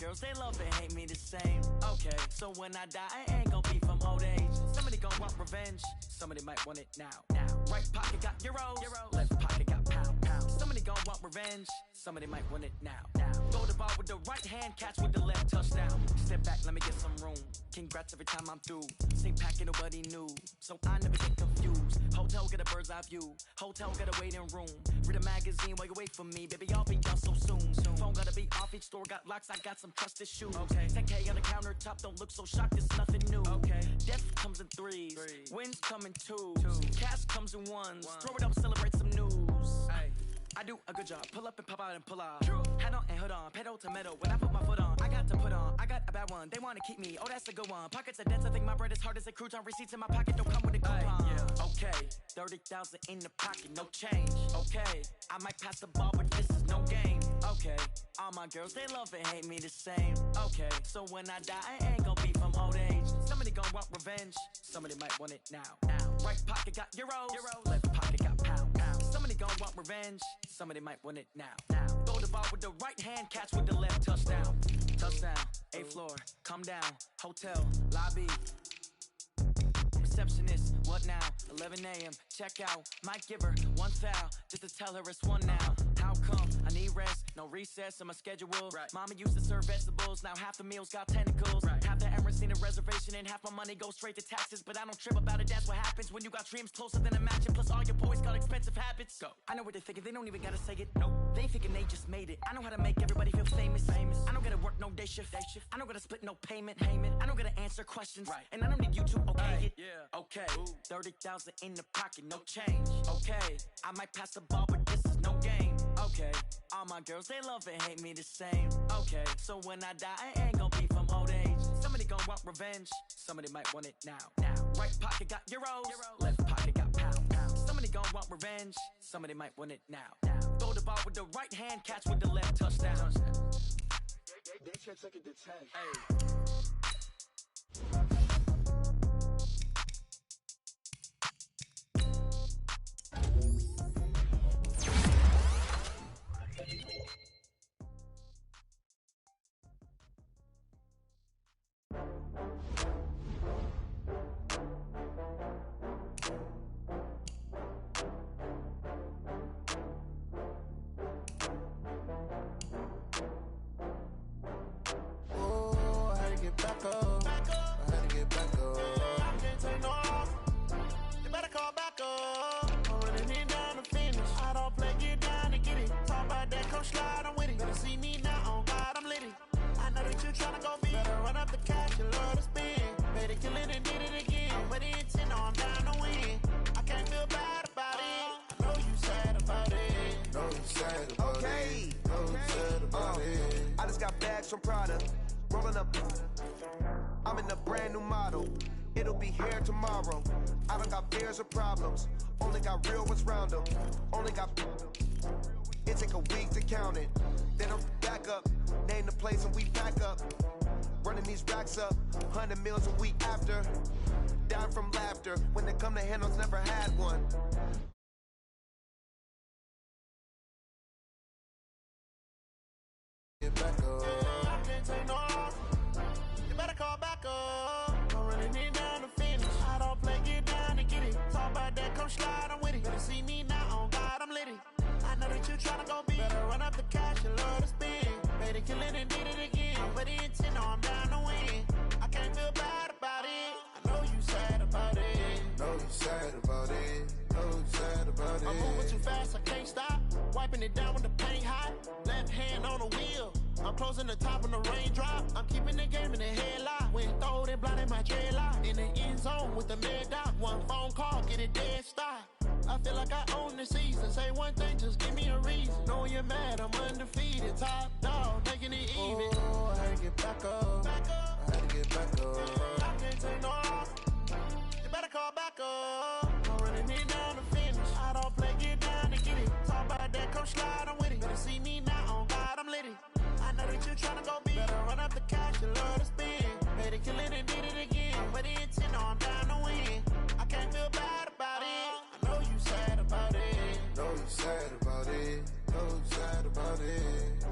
girls, they love and hate me the same. Okay, so when I die, I ain't gon' be from old age. Somebody gon' want revenge, somebody might want it now. Right pocket got euros, left pocket got pound. Somebody gon' want revenge, somebody might want it now. Throw the ball with the right hand, catch with the left, touchdown. Step back, let me get some room. Congrats every time I'm through. Same packet, nobody knew, so I never get confused. Hotel get a bird's eye view, hotel get a waiting room. Read a magazine while you wait for me, baby, I'll be done so soon. Phone gotta be off, each store got locks, I got some trusted shoes. Okay, 10K on the countertop, don't look so shocked, it's nothing new. Okay, death comes in threes, wins come in twos, cash comes in ones. Throw it up, celebrate some news. Ay. I do a good job, pull up and pop out and pull out. Head on and hood on, pedal to metal. When I put my foot on, I got to put on. I got a bad one, they wanna keep me, oh that's a good one. Pockets are dense, I think my bread is hard as a crouton. Receipts in my pocket don't come with a coupon. Yeah. Okay, 30,000 in the pocket, no change. Okay, I might pass the ball, but this is no game. Okay, all my girls, they love and hate me the same. Okay, so when I die, I ain't gon' be from old age. Somebody gon' want revenge, somebody might want it now. Right pocket got euros, left pocket got pound. Somebody gon' want revenge, somebody might want it now. Throw the ball with the right hand, catch with the left, touchdown. Touchdown, 8th floor, come down, hotel, lobby. Receptionist, what now? 11 a.m., check out. Might give her one foul, just to tell her it's one now. How come? I need rest, no recess in my schedule. Right. Mama used to serve vegetables, now half the meals got tentacles. Right. Half the errands need a reservation and half my money goes straight to taxes. But I don't trip about it, that's what happens when you got dreams closer than a mansion. Plus all your boys got expensive habits. Go. I know what they're thinking, they don't even gotta say it. Nope. They thinking they just made it. I know how to make everybody feel famous. I don't gotta work no day shift. I don't gotta split no payment. I don't gotta answer questions. Right. And I don't need you to okay it. Yeah. Okay, 30,000 in the pocket, no change. Okay, I might pass the ball, but this is no game. Okay, all my girls, they love and hate me the same. Okay, so when I die, I ain't gon' be from old age. Somebody gon' want revenge, somebody might want it now. Right pocket got euros, left pocket got pound. Somebody gon' want revenge, somebody might want it now. Throw the ball with the right hand, catch with the left, touchdown. They check it to tag. From Prada, rolling up. I'm in a brand new model. It'll be here tomorrow. I don't got fears or problems. Only got real ones round them. Only got. It take a week to count it. Then I'm back up. Name the place and we pack up. Running these racks up. 100 meals a week after. Down from laughter. When they come to handles, never had one. Get back up. Take no off. You better call back up. I'm running it down to finish. I don't play, get down and get it. Talk about that, come slide, I'm with it. Better see me now, on God, I'm lit it. I know that you tryna go big. Better run up the cash, you love to spin. Better kill it and did it again. But the intent, no, I'm down to win. I can't feel bad about it. I know you sad about it. Know you sad about it. Know you sad about it. I'm moving too fast, I can't stop. Wiping it down with the paint hot. Left hand on the wheel. I'm closing the top when the raindrop. I'm keeping the game in the headlock. When throwed and blinded my dreadlock. In the end zone with the mad dot. One phone call, get it dead stop. I feel like I own the season. Say one thing, just give me a reason. Knowing you're mad, I'm undefeated. Top dog, making it even. Oh, I had to get back up. I had to get back up. I can't take no off. You better call back up. I'm running it down to finish. I don't play, get down to get it. Talk about that, come slide, I'm with it. Better see me now, on God, I'm lit it. I know that you tryna go big. Better run up the cash, you love to spin. Better kill it and did it again. But the intent, no, I'm down to win. I can't feel bad about it. I know you sad about it. Know you sad about it. Know you sad about it.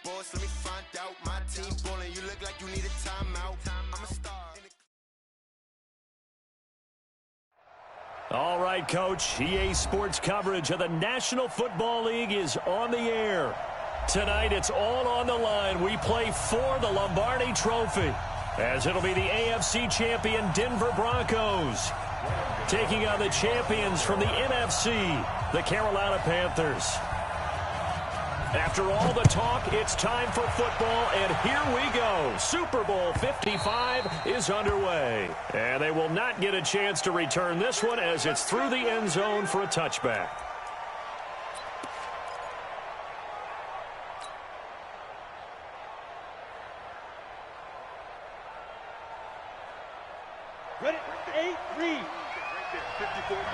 sports, let me find out. My team ballin', you look like you need a timeout. I'm a star. All right, Coach. EA Sports coverage of the National Football League is on the air. Tonight, it's all on the line. We play for the Lombardi Trophy, as it'll be the AFC champion Denver Broncos taking on the champions from the NFC, the Carolina Panthers. After all the talk, it's time for football, and here we go. Super Bowl 55 is underway, and they will not get a chance to return this one as it's through the end zone for a touchback. Ready? 8, read. 54 miles.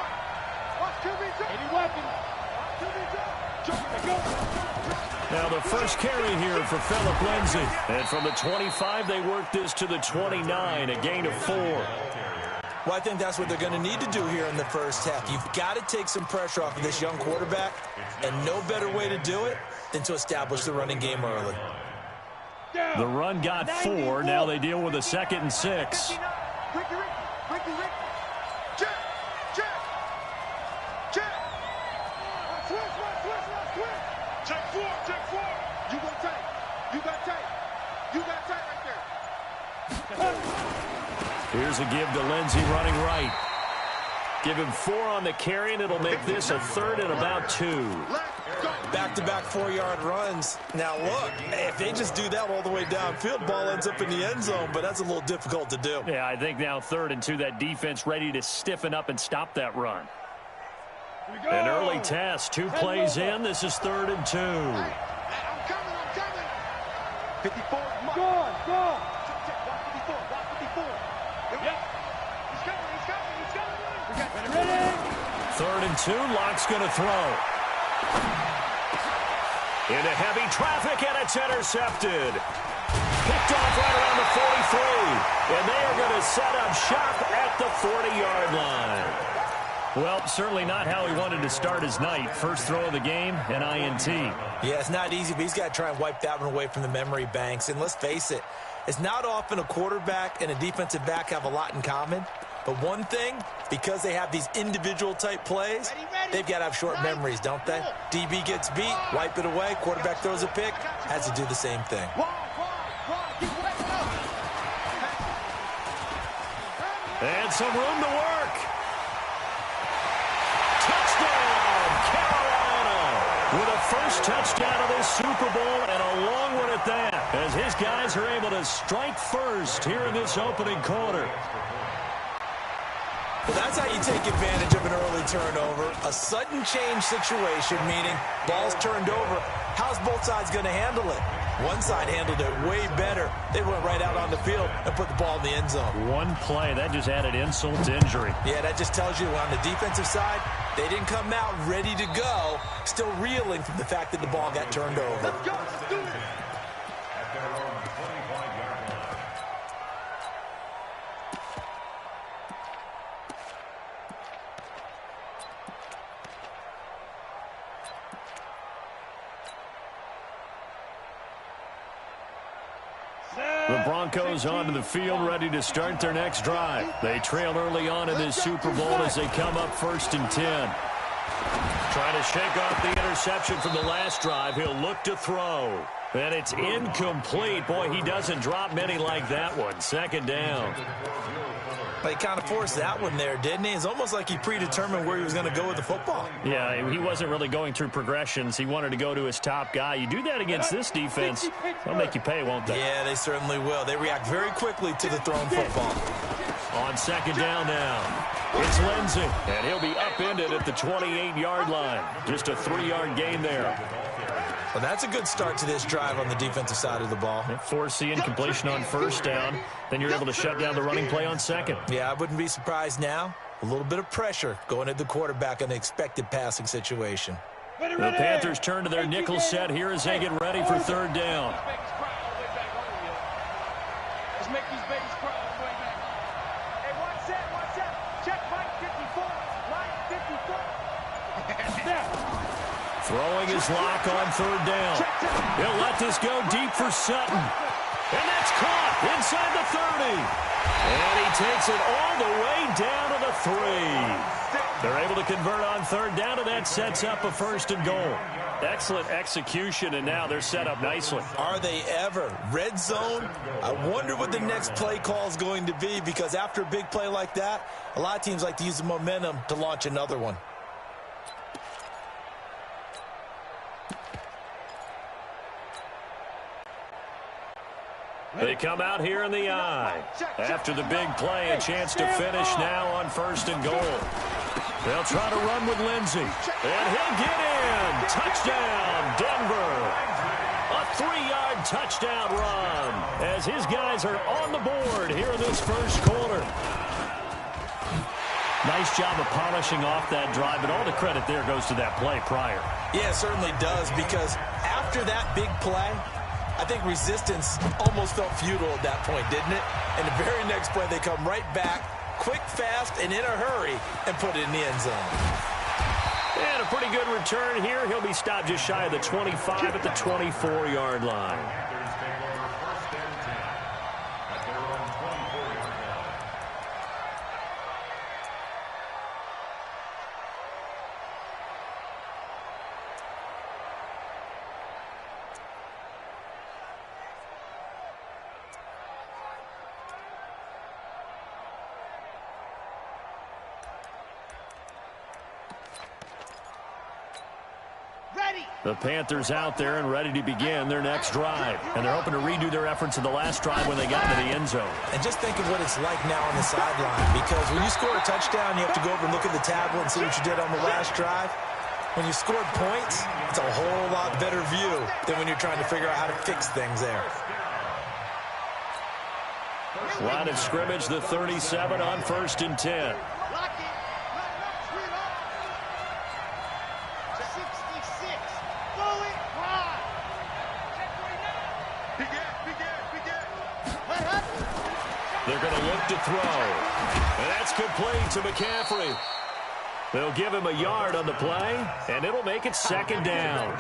Watch QB drop. Any weapon. Watch QB drop. Jump, go. Now the first carry here for Phillip Lindsay. And from the 25, they work this to the 29, a gain of 4. Well, I think that's what they're going to need to do here in the first half. You've got to take some pressure off of this young quarterback, and no better way to do it than to establish the running game early. The run got 4. Now they deal with a 2nd and 6. Ricky. Check. Check 4. You got tape right there. Here's a give to Lindsay running right. Give him 4 on the carry, and it'll make this a 3rd and about 2. Back-to-back 4-yard runs. Now, look, if they just do that all the way downfield, ball ends up in the end zone, but that's a little difficult to do. Yeah, I think now 3rd and 2, that defense ready to stiffen up and stop that run. An early test, 2 plays in. This is 3rd and 2. I'm coming. 54. Go on. Watch 54. Yep. He's coming. Ready? 3rd and 2, Locke's going to throw. Into heavy traffic, and it's intercepted. Picked off right around the 43. And they are going to set up shop at the 40-yard line. Well, certainly not how he wanted to start his night. First throw of the game, an INT. Yeah, it's not easy, but he's got to try and wipe that one away from the memory banks. And let's face it, it's not often a quarterback and a defensive back have a lot in common. But one thing, because they have these individual type plays, they've got to have short memories, don't they? DB gets beat, wipe it away, quarterback throws a pick, has to do the same thing. And some room to work. Touchdown, Carolina! With a first touchdown of this Super Bowl, and a long one at that, as his guys are able to strike first here in this opening quarter. Well, that's how you take advantage of an early turnover. A sudden change situation, meaning ball's turned over. How's both sides going to handle it? One side handled it way better. They went right out on the field and put the ball in the end zone. One play, that just added insult to injury. Yeah, that just tells you on the defensive side, they didn't come out ready to go, still reeling from the fact that the ball got turned over. Let's go. Let's do it. The Broncos onto the field, ready to start their next drive. They trail early on in this Super Bowl as they come up 1st and 10. Trying to shake off the interception from the last drive. He'll look to throw. And it's incomplete. Boy, he doesn't drop many like that one. 2nd down. He kind of forced that one there, didn't he? It's almost like he predetermined where he was going to go with the football. Yeah, he wasn't really going through progressions. He wanted to go to his top guy. You do that against this defense, they'll make you pay, won't they? Yeah, they certainly will. They react very quickly to the thrown football. On 2nd down now, it's Lindsay, and he'll be upended at the 28-yard line. Just a 3-yard gain there. Well, that's a good start to this drive on the defensive side of the ball. Force the incompletion on 1st down. Then you're able to shut down the running play on 2nd. Yeah, I wouldn't be surprised now. A little bit of pressure going at the quarterback in an expected passing situation. The Panthers turn to their nickel set here as they get ready for 3rd down. Let's make these babies cry all the way back. Hey, watch that. Check right 54. Right 54. Throwing his lock on third down. He'll let this go deep for Sutton. And that's caught inside the 30. And he takes it all the way down to the 3. They're able to convert on third down, and that sets up a 1st and goal. Excellent execution, and now they're set up nicely. Are they ever? Red zone? I wonder what the next play call is going to be, because after a big play like that, a lot of teams like to use the momentum to launch another one. They come out here in the eye. After the big play, a chance to finish now on 1st and goal. They'll try to run with Lindsey. And he'll get in. Touchdown, Denver. A 3-yard touchdown run as his guys are on the board here in this first quarter. Nice job of polishing off that drive, but all the credit there goes to that play prior. Yeah, it certainly does, because after that big play, I think resistance almost felt futile at that point, didn't it? And the very next play, they come right back, quick, fast, and in a hurry, and put it in the end zone. And a pretty good return here. He'll be stopped just shy of the 25 at the 24-yard line. The Panthers out there and ready to begin their next drive. And they're hoping to redo their efforts in the last drive when they got into the end zone. And just think of what it's like now on the sideline, because when you score a touchdown, you have to go over and look at the tablet and see what you did on the last drive. When you scored points, it's a whole lot better view than when you're trying to figure out how to fix things there. Line of scrimmage, the 37 on 1st and 10. They're going to look to throw. And that's complete to McCaffrey. They'll give him a yard on the play, and it'll make it 2nd down.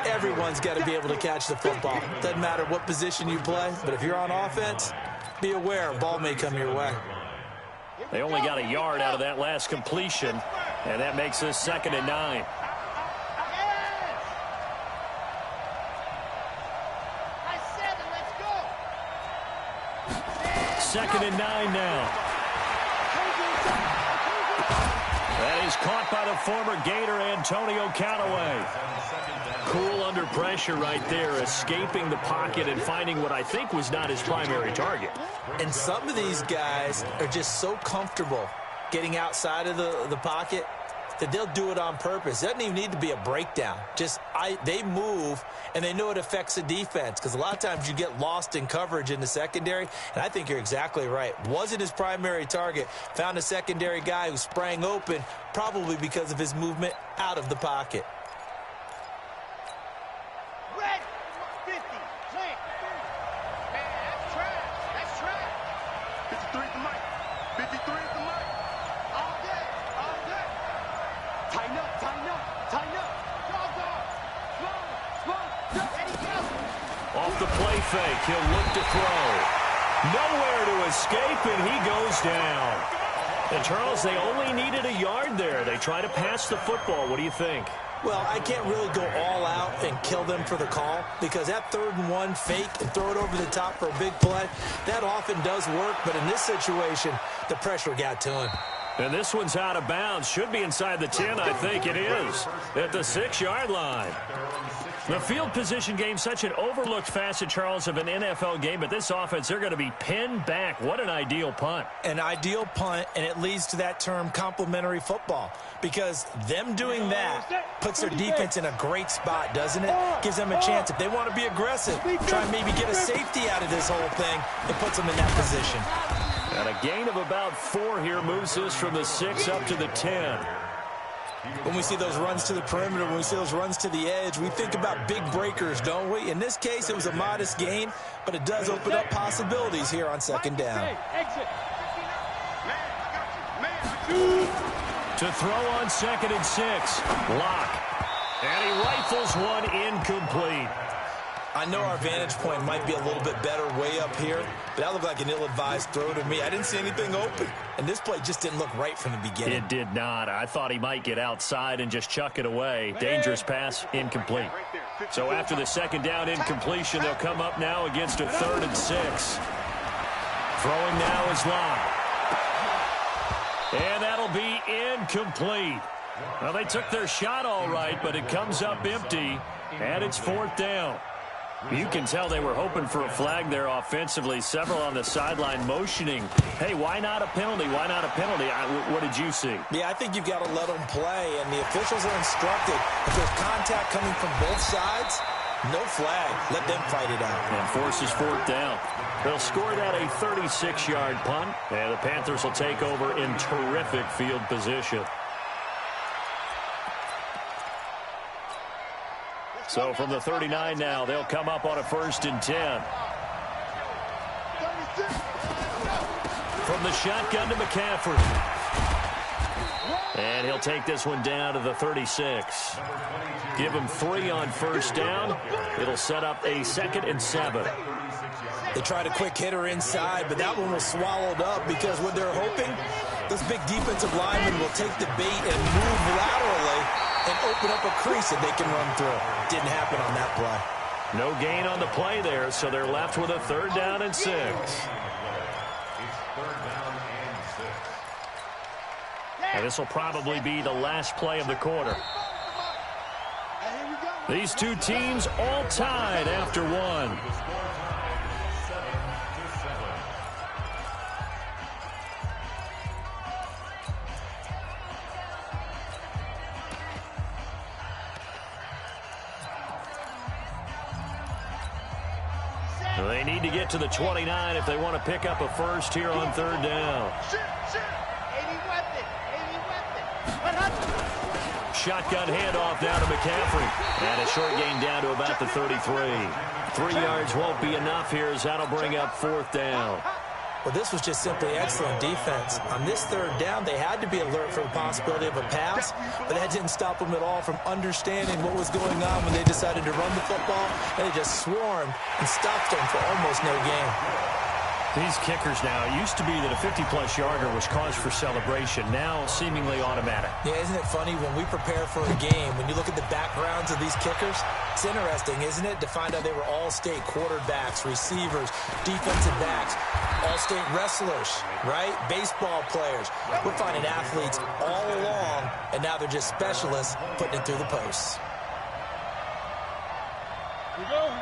Everyone's got to be able to catch the football. Doesn't matter what position you play, but if you're on offense, be aware a ball may come your way. They only got a yard out of that last completion, and that makes this 2nd and 9. Second and 9 now. That is caught by the former Gator Antonio Callaway. Cool under pressure right there, escaping the pocket and finding what I think was not his primary target. And some of these guys are just so comfortable getting outside of the pocket that they'll do it on purpose. It doesn't even need to be a breakdown. They move, and they know it affects the defense, because a lot of times you get lost in coverage in the secondary, and I think you're exactly right. Wasn't his primary target. Found a secondary guy who sprang open, probably because of his movement out of the pocket. Red 50, plant. Man, that's trash. That's trash. 53 is the mic. 53 is the mic. All day. All day. Tighten up, tighten up, tighten up. Dog, dog. Slow. There he goes. Off the play fake, he'll look to throw. Nowhere to escape, and he goes down. And, Charles, they only needed a yard there. They try to pass the football. What do you think? Well, I can't really go all out and kill them for the call, because that 3rd and 1 fake and throw it over the top for a big play, that often does work. But in this situation, the pressure got to him. And this one's out of bounds. Should be inside the 10, I think it is, at the 6-yard line. The field position game, such an overlooked facet, Charles, of an NFL game, but this offense, they're going to be pinned back. What an ideal punt. An ideal punt, and it leads to that term complementary football, because them doing that puts their defense in a great spot, doesn't it? Gives them a chance. If they want to be aggressive, try and maybe get a safety out of this whole thing, it puts them in that position. And a gain of about 4 here moves this from the 6 up to the 10. When we see those runs to the perimeter, when we see those runs to the edge, we think about big breakers, don't we? In this case, it was a modest gain, but it does open up possibilities here on 2nd down. To throw on 2nd and 6. Lock. And he rifles one incomplete. I know our vantage point might be a little bit better way up here, but that looked like an ill-advised throw to me. I didn't see anything open, and this play just didn't look right from the beginning. It did not. I thought he might get outside and just chuck it away. Dangerous pass, incomplete. So after the second down incompletion, they'll come up now against a 3rd and 6. Throwing now is Lott. And that'll be incomplete. Well, they took their shot all right, but it comes up empty, and it's 4th down. You can tell they were hoping for a flag there offensively. Several on the sideline motioning, hey, why not a penalty? Why not a penalty? What did you see? Yeah, I think you've got to let them play, and the officials are instructed. If there's contact coming from both sides, no flag. Let them fight it out. And forces 4th down. They'll score that a 36-yard punt, and the Panthers will take over in terrific field position. So from the 39 now, they'll come up on a 1st and 10. From the shotgun to McCaffrey. And he'll take this one down to the 36. Give him 3 on 1st down. It'll set up a 2nd and 7. They tried a quick hitter inside, but that one was swallowed up because what they're hoping, this big defensive lineman will take the bait and move laterally and open up a crease that they can run through. Didn't happen on that play. No gain on the play there, so they're left with a 3rd down and 6. And this will probably be the last play of the quarter. These two teams all tied after one. They need to get to the 29 if they want to pick up a first here on 3rd down. Shotgun handoff down to McCaffrey. And a short gain down to about the 33. 3 yards won't be enough here as that'll bring up 4th down. Well, this was just simply excellent defense. On this 3rd down, they had to be alert for the possibility of a pass, but that didn't stop them at all from understanding what was going on when they decided to run the football, and they just swarmed and stopped them for almost no gain. These kickers now, it used to be that a 50-plus yarder was cause for celebration. Now, seemingly automatic. Yeah, isn't it funny when we prepare for a game, when you look at the backgrounds of these kickers, it's interesting, isn't it, to find out they were all-state quarterbacks, receivers, defensive backs, all-state wrestlers, right? Baseball players. We're finding athletes all along, and now they're just specialists putting it through the posts.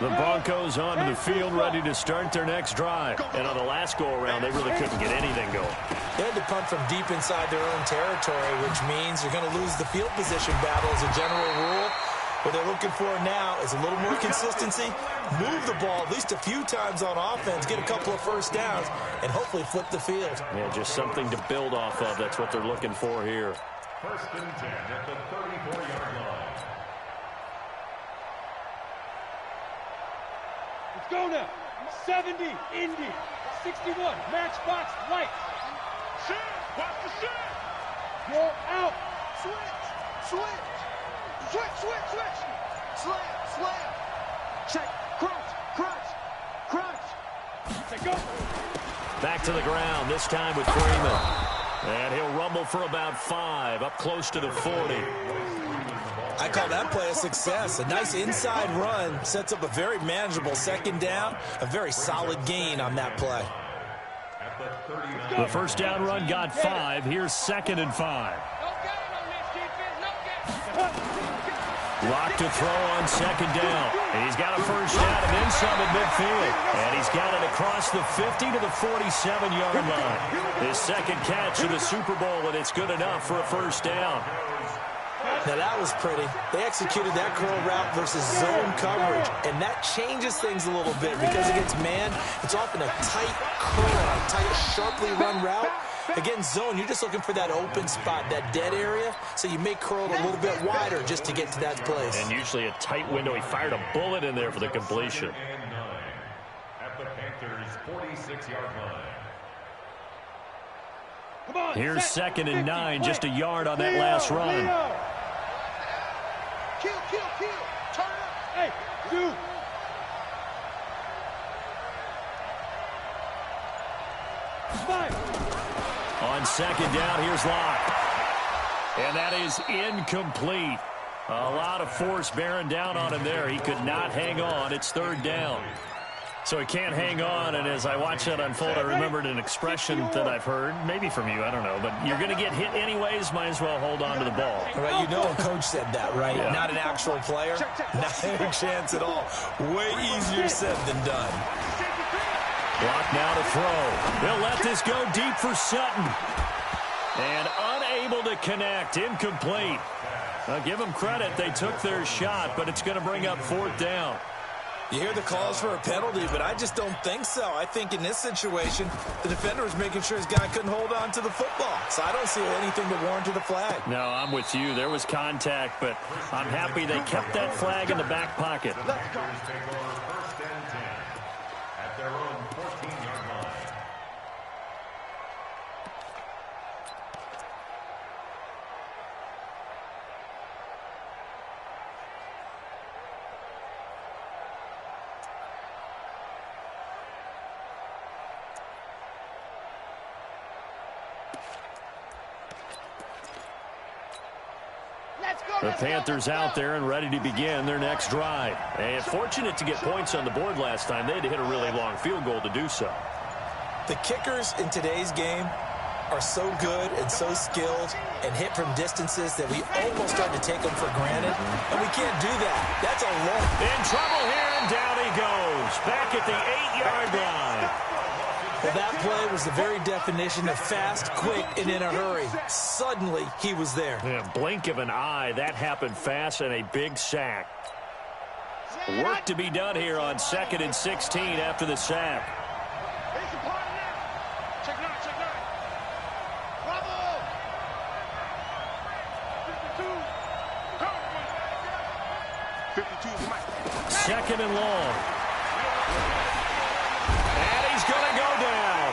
The Broncos onto the field ready to start their next drive. And on the last go-around, they really couldn't get anything going. They had to punt from deep inside their own territory, which means you're going to lose the field position battle as a general rule. What they're looking for now is a little more consistency, move the ball at least a few times on offense, get a couple of first downs, and hopefully flip the field. Yeah, just something to build off of. That's what they're looking for here. 1st and 10 at the 34-yard line. Let's go now. 70, Indy. 61, Matchbox Light. Shit! Watch the shit! You're out. Switch! Slam! Check! Crunch! Say go. Back to the ground, this time with Freeman. And he'll rumble for about 5, up close to the 40. I call that play a success. A nice inside run sets up a very manageable 2nd down, a very solid gain on that play. The 1st down run got 5. Here's 2nd and 5. Locked to throw on 2nd down. And he's got a first down and then some at midfield. And he's got it across the 50 to the 47-yard line. His 2nd catch of the Super Bowl, and it's good enough for a first down. Now that was pretty. They executed that curl route versus zone coverage, and that changes things a little bit because against man, it's often a tight curl, a tight, sharply run route. Against zone, you're just looking for that open spot, that dead area, so you may curl it a little bit wider just to get to that place. And usually a tight window. He fired a bullet in there for the completion. At the Panthers' 46-yard line. Here's 2nd and 9, just a yard on that last run. Kill, kill, kill. Turn it up. Hey, dude. Fire. On second down, here's Locke. And that is incomplete. A lot of force bearing down on him there. He could not hang on. It's third down. So he can't hang on, and as I watch that unfold, I remembered an expression that I've heard, maybe from you, I don't know, but you're going to get hit anyways, might as well hold on to the ball. Right, you know a coach said that, right? Yeah. Not an actual player. Not a chance at all. Way easier said than done. Block now to throw. They'll let this go deep for Sutton. And unable to connect, incomplete. Now, give them credit, they took their shot, but it's going to bring up fourth down. You hear the calls for a penalty, but I just don't think so. I think in this situation, the defender was making sure his guy couldn't hold on to the football. So I don't see anything to warrant a flag. No, I'm with you. There was contact, but I'm happy they kept that flag in the back pocket. Take over first and 10 at their own 14-yard line. The Panthers out there and ready to begin their next drive. And fortunate to get points on the board last time. They had to hit a really long field goal to do so. The kickers in today's game are so good and so skilled and hit from distances that we almost start to take them for granted, and we can't do that. That's a long. In trouble here, and down he goes. Back at the 8-yard line. Well, that play was the very definition of fast, quick, and in a hurry. Suddenly, he was there. Yeah, blink of an eye, that happened fast, and a big sack. Work to be done here on 2nd and 16 after the sack. Check nine, check nine. Bravo. 52. 52 is Mike. Second and long. And he's going to go down.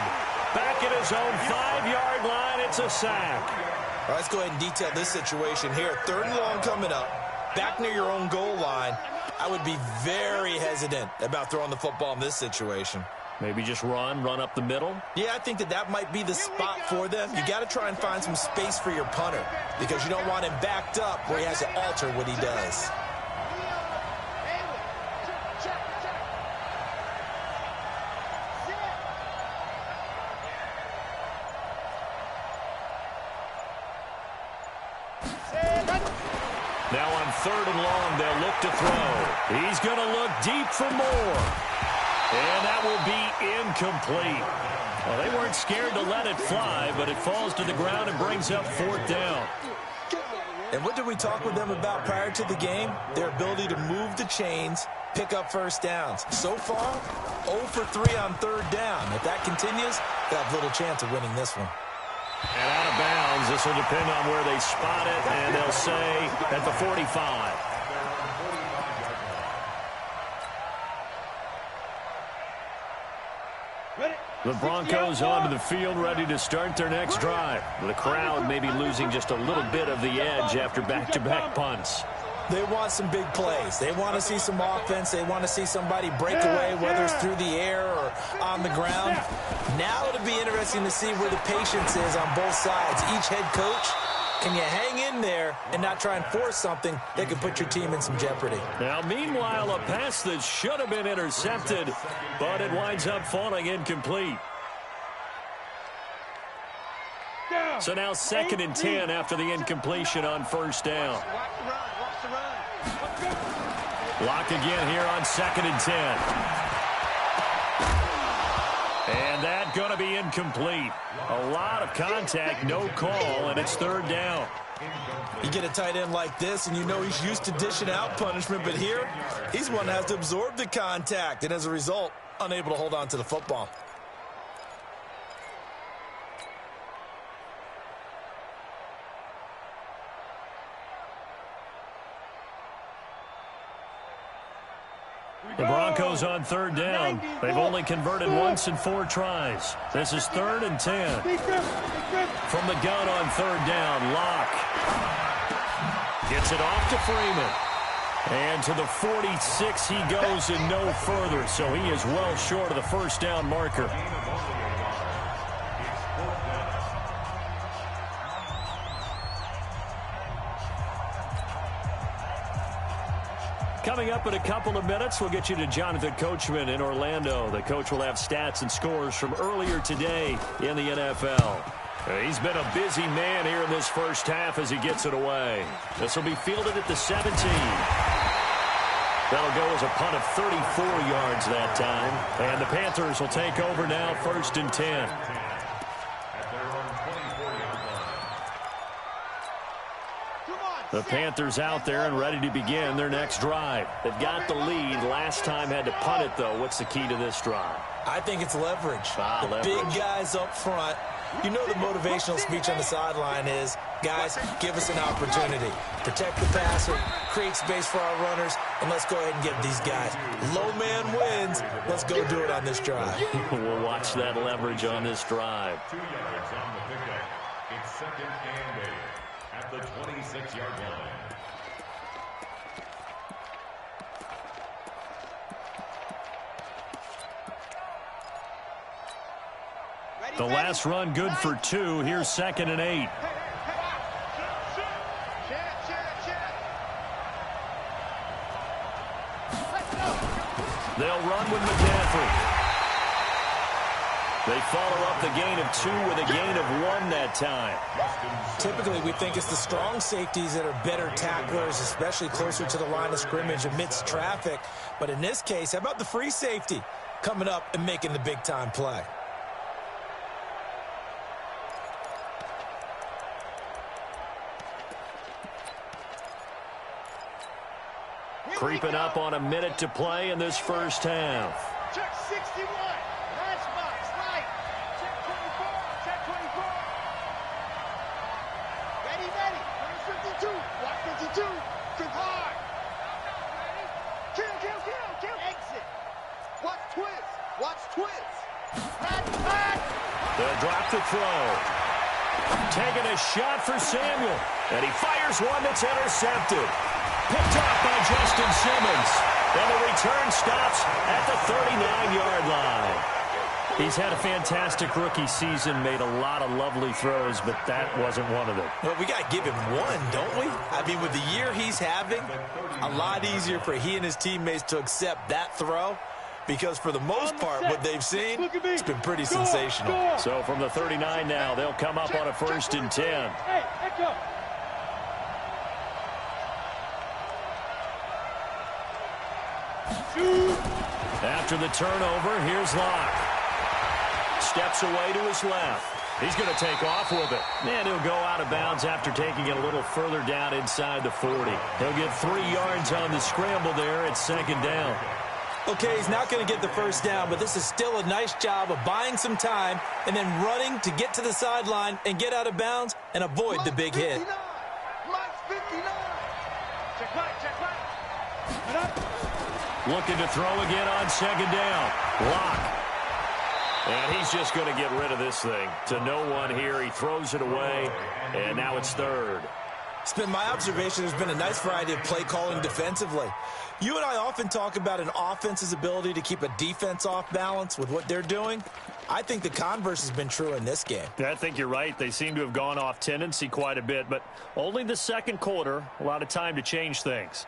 Back at his own 5-yard line, it's a sack. All right, let's go ahead and detail this situation here. 3rd and long coming up. Back near your own goal line. I would be very hesitant about throwing the football in this situation. Maybe just run up the middle. Yeah, I think that might be the spot for them. You got to try and find some space for your punter because you don't want him backed up where he has to alter what he does. Now on 3rd and long, they'll look to throw. He's going to look deep for more. And that will be incomplete. Well, they weren't scared to let it fly, but it falls to the ground and brings up 4th down. And what did we talk with them about prior to the game? Their ability to move the chains, pick up first downs. So far, 0 for 3 on 3rd down. If that continues, they'll have little chance of winning this one. And out of bounds, this will depend on where they spot it, and they'll say at the 45. The Broncos onto the field, ready to start their next drive. The crowd may be losing just a little bit of the edge after back-to-back punts. They want some big plays. They want to see some offense. They want to see somebody break away, whether it's through the air or on the ground. Now it'll be interesting to see where the patience is on both sides. Each head coach, can you hang in there and not try and force something that could put your team in some jeopardy? Now, meanwhile, a pass that should have been intercepted, but it winds up falling incomplete. So now 2nd and 10 after the incompletion on 1st down. Lock again here on 2nd and 10. And that going to be incomplete. A lot of contact, no call, and it's 3rd down. You get a tight end like this, and you know he's used to dishing out punishment, but here, he's one that has to absorb the contact, and as a result, unable to hold on to the football. The Broncos on 3rd down. They've only converted once in 4 tries. This is 3rd and 10. From the gun on 3rd down, Locke gets it off to Freeman. And to the 46 he goes and no further, so he is well short of the first down marker. Coming up in a couple of minutes, we'll get you to Jonathan Coachman in Orlando. The coach will have stats and scores from earlier today in the NFL. He's been a busy man here in this first half as he gets it away. This will be fielded at the 17. That'll go as a punt of 34 yards that time. And the Panthers will take over now, 1st and 10. The Panthers out there and ready to begin their next drive. They've got the lead. Last time had to punt it, though. What's the key to this drive? I think it's leverage. The big guys up front. You know the motivational speech on the sideline is, guys, give us an opportunity. Protect the passer, create space for our runners, and let's go ahead and give these guys. Low man wins. Let's go do it on this drive. We'll watch that leverage on this drive. 2 yards on the pickup. It's 2nd and 8 at the 26-yard line. The last run good for 2. Here's 2nd and 8. They'll run with McCaffrey. They follow up the gain of 2 with a gain of 1 that time. Typically, we think it's the strong safeties that are better tacklers, especially closer to the line of scrimmage amidst traffic. But in this case, how about the free safety coming up and making the big-time play? Creeping up on a minute to play in this first half. Check 61. Matchbox, right. Check 24. Check 24. Ready, ready. 52. Watch 52. Kick hard. Kill, kill, kill, kill. Exit. Watch twist. Watch twist. They'll drop the throw. Taking a shot for Samuel. And he fires one that's intercepted. Picked up by Justin Simmons. And the return stops at the 39-yard line. He's had a fantastic rookie season, made a lot of lovely throws, but that wasn't one of them. Well, we got to give him one, don't we? I mean, with the year he's having, a lot easier for he and his teammates to accept that throw, because for the most part, what they've seen, it's been pretty sensational. So from the 39 now, they'll come up on a 1st and 10. Hey, echo. After the turnover, here's Locke. Steps away to his left. He's going to take off with it. And he'll go out of bounds after taking it a little further down inside the 40. He'll get 3 yards on the scramble there at 2nd down. Okay, he's not going to get the first down, but this is still a nice job of buying some time and then running to get to the sideline and get out of bounds and avoid the big hit. Mike's 59. Check right, check right. Looking to throw again on 2nd down. Locke. And he's just going to get rid of this thing. To no one here. He throws it away, and now it's 3rd. It's been my observation there's been a nice variety of play calling defensively. You and I often talk about an offense's ability to keep a defense off balance with what they're doing. I think the converse has been true in this game. I think you're right. They seem to have gone off tendency quite a bit, but only the 2nd quarter, a lot of time to change things.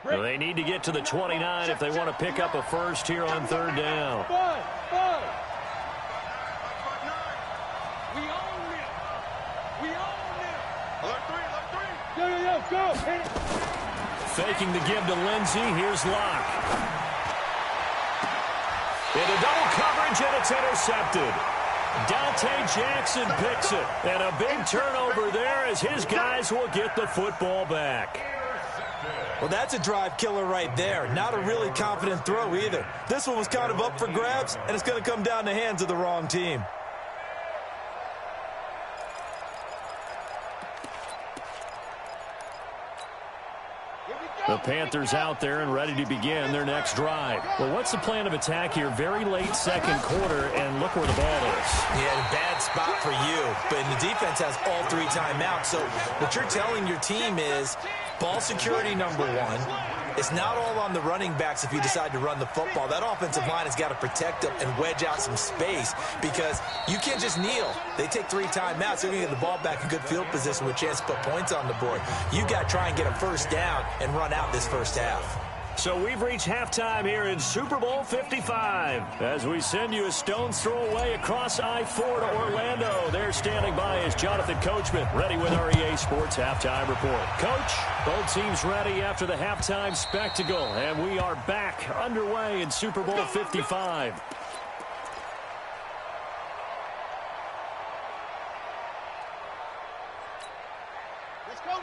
Well, they need to get to the 29 if they want to pick up a first here on 3rd down. We own it. We own it. Alert 3, alert 3. Yo, go. Hit it. Faking the give to Lindsey. Here's Locke. Into double coverage, and it's intercepted. Dante Jackson picks it. And a big turnover there as his guys will get the football back. Well, that's a drive killer right there. Not a really confident throw either. This one was kind of up for grabs, and it's going to come down the hands of the wrong team. The Panthers out there and ready to begin their next drive. Well, what's the plan of attack here? Very late second quarter, and look where the ball is. Yeah, a bad spot for you, but the defense has all 3 timeouts. So what you're telling your team is ball security number 1. It's not all on the running backs if you decide to run the football. That offensive line has got to protect them and wedge out some space because you can't just kneel. They take 3 timeouts. They're going to get the ball back in good field position with a chance to put points on the board. You got to try and get a first down and run out this first half. So we've reached halftime here in Super Bowl 55. As we send you a stone's throw away across I-4 to Orlando. There standing by is Jonathan Coachman, ready with our EA Sports Halftime Report. Coach, both teams ready after the halftime spectacle, and we are back underway in Super Bowl 55.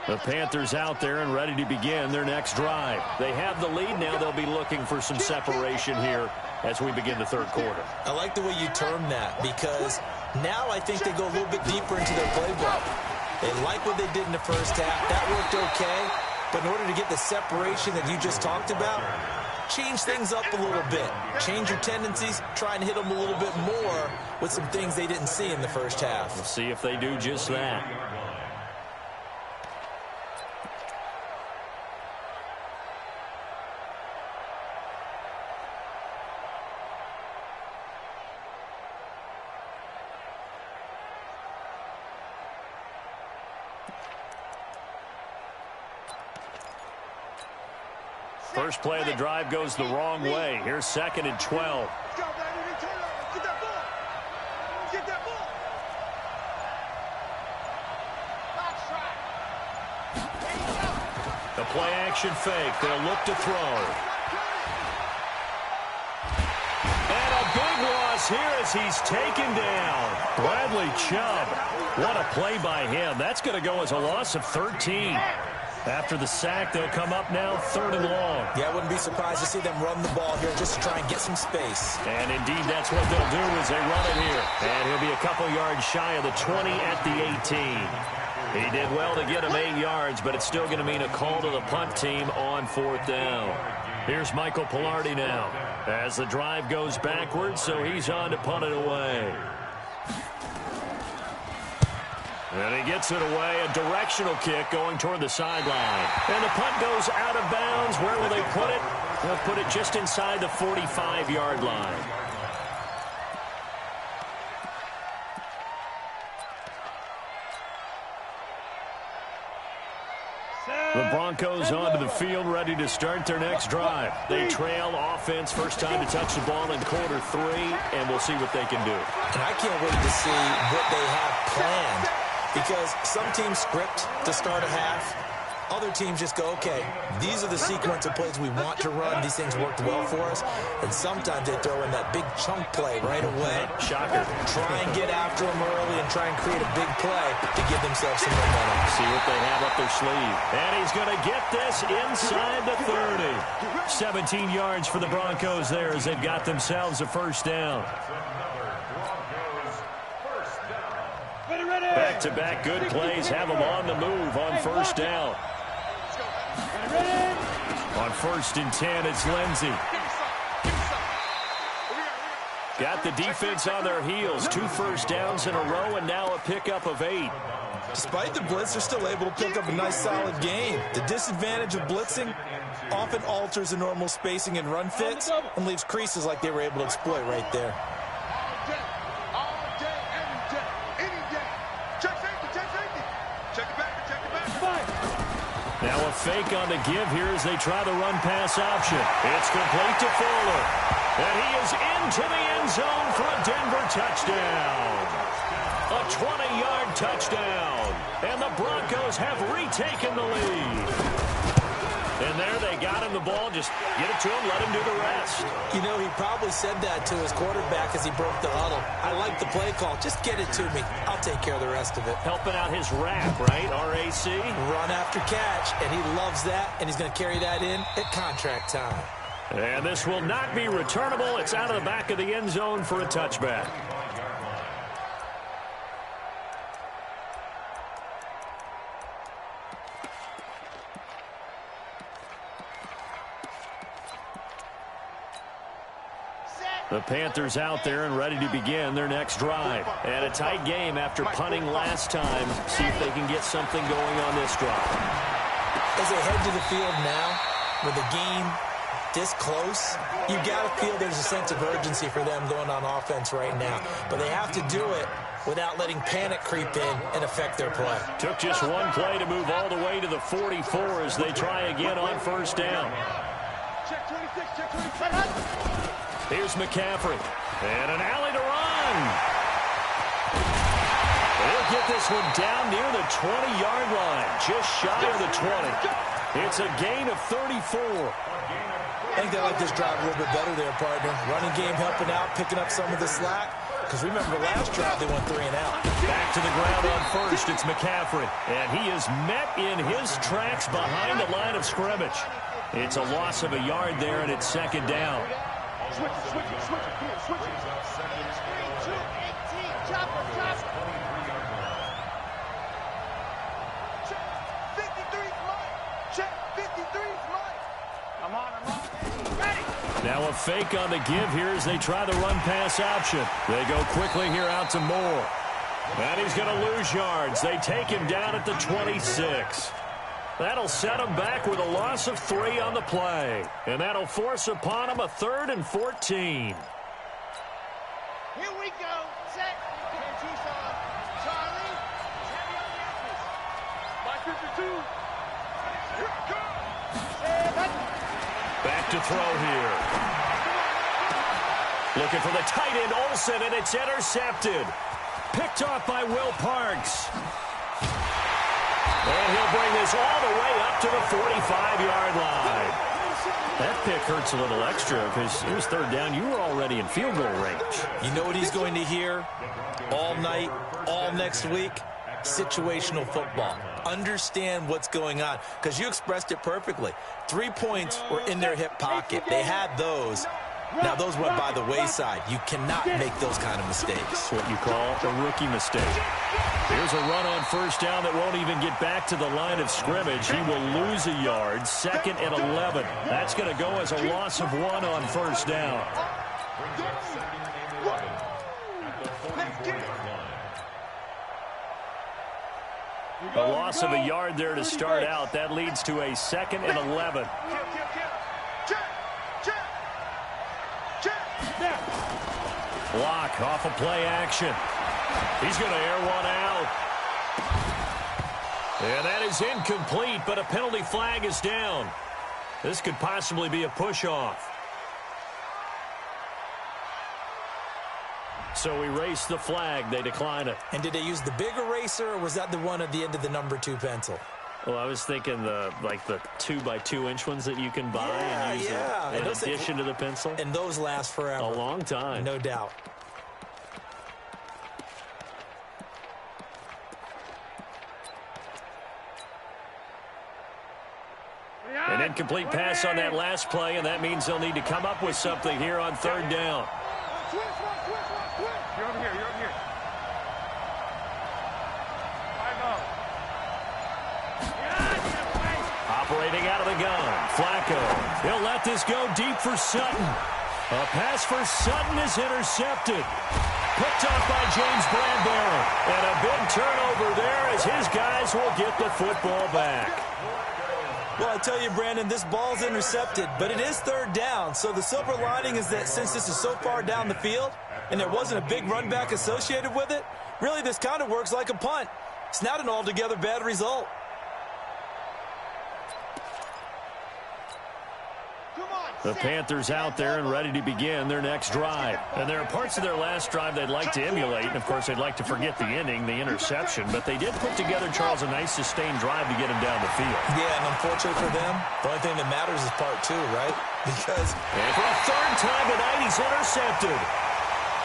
The Panthers out there and ready to begin their next drive. They have the lead now. They'll be looking for some separation here as we begin the third quarter. I like the way you term that because now I think they go a little bit deeper into their playbook. They like what they did in the first half. That worked okay. But in order to get the separation that you just talked about, change things up a little bit. Change your tendencies. Try and hit them a little bit more with some things they didn't see in the first half. We'll see if they do just that. First play of the drive goes the wrong way. Here's 2nd and 12. Get that ball. The play action fake. They'll look to throw. And a big loss here as he's taken down. Bradley Chubb. What a play by him. That's going to go as a loss of 13. After the sack, they'll come up now 3rd and long. Yeah, I wouldn't be surprised to see them run the ball here just to try and get some space. And indeed, that's what they'll do as they run it here. And he'll be a couple yards shy of the 20 at the 18. He did well to get him 8 yards, but it's still going to mean a call to the punt team on 4th down. Here's Michael Pilardi now as the drive goes backwards, so he's on to punt it away. And he gets it away, a directional kick going toward the sideline. And the punt goes out of bounds. Where will they put it? They'll put it just inside the 45-yard line. The Broncos onto the field, ready to start their next drive. They trail offense, first time to touch the ball in quarter 3, and we'll see what they can do. And I can't wait to see what they have planned. Because some teams script to start a half. Other teams just go, okay, these are the sequence of plays we want to run. These things worked well for us. And sometimes they throw in that big chunk play right away. Shocker. Try and get after them early and try and create a big play to give themselves some momentum. See what they have up their sleeve. And he's going to get this inside the 30. 17 yards for the Broncos there as they've got themselves a first down. Back-to-back good plays have them on the move on first down. On 1st and 10, it's Lindsey. Got the defense on their heels. 2 first downs in a row and now a pickup of 8. Despite the blitz, they're still able to pick up a nice solid gain. The disadvantage of blitzing often alters the normal spacing and run fits and leaves creases like they were able to exploit right there. Now a fake on the give here as they try the run-pass option. It's complete to Fuller. And he is into the end zone for a Denver touchdown. A 20-yard touchdown. And the Broncos have retaken the lead. And there they got him the ball. Just get it to him, let him do the rest. You know, he probably said that to his quarterback as he broke the huddle. I like the play call. Just get it to me. I'll take care of the rest of it. Helping out his RAC, right? R-A-C? Run after catch, and he loves that, and he's going to carry that in at contract time. And this will not be returnable. It's out of the back of the end zone for a touchback. The Panthers out there and ready to begin their next drive. And a tight game after punting last time. See if they can get something going on this drive. As they head to the field now, with the game this close, you got to feel there's a sense of urgency for them going on offense right now. But they have to do it without letting panic creep in and affect their play. Took just one play to move all the way to the 44 as they try again on first down. Check 26, check 26. Here's McCaffrey. And an alley to run. They'll get this one down near the 20-yard line, just shy of the 20. It's a gain of 34. I think they like this drive a little bit better there, partner. Running game helping out, picking up some of the slack. Because remember, last drive they went 3 and out. Back to the ground on first, it's McCaffrey. And he is met in his tracks behind the line of scrimmage. It's a loss of a yard there, and it's second down. Switch it. 3, 2, 18, chopper. Check 53's mine. Check 53's mine. I'm on. Ready. Now a fake on the give here as they try the run-pass option. They go quickly here out to Moore. And he's going to lose yards. They take him down at the 26. That'll set him back with a loss of 3 on the play. And that'll force upon him a 3rd and 14. Here we go. Set. Tucson. Charlie. Heavy on the edges. My 52. Here it comes. Back to throw here. Looking for the tight end, Olsen, and it's intercepted. Picked off by Will Parks. And he'll bring this all the way up to the 45-yard line. That pick hurts a little extra because it was 3rd down. You were already in field goal range. You know what he's going to hear all night, all next week? Situational football. Understand what's going on, because you expressed it perfectly. 3 points were in their hip pocket. They had those. Now, those went by the wayside. You cannot make those kind of mistakes. What you call a rookie mistake. Here's a run on first down that won't even get back to the line of scrimmage. He will lose a yard. 2nd and 11. That's going to go as a loss of 1 on first down. A loss of a yard there to start out. That leads to a 2nd and 11. Block off of play action. He's going to air one out. And that is incomplete, but a penalty flag is down. This could possibly be a push-off. So we race the flag. They decline it. And did they use the big eraser, or was that the one at the end of the number 2 pencil? Well, I was thinking the 2x2-inch ones that you can buy and use in addition to the pencil. And those last forever. A long time. No doubt. An incomplete pass on that last play, and that means they'll need to come up with something here on 3rd down. You're over here. Operating out of the gun, Flacco. He'll let this go deep for Sutton. A pass for Sutton is intercepted. Picked off by James Bradbury. And a big turnover there as his guys will get the football back. Well, I tell you, Brandon, this ball's intercepted, but it is 3rd down. So the silver lining is that since this is so far down the field and there wasn't a big run back associated with it, really this kind of works like a punt. It's not an altogether bad result. The Panthers out there and ready to begin their next drive. And there are parts of their last drive they'd like to emulate. And, of course, they'd like to forget the inning, the interception. But they did put together, Charles, a nice sustained drive to get him down the field. Yeah, and unfortunately for them, the only thing that matters is part 2, right? Because and for a 3rd time tonight, he's intercepted.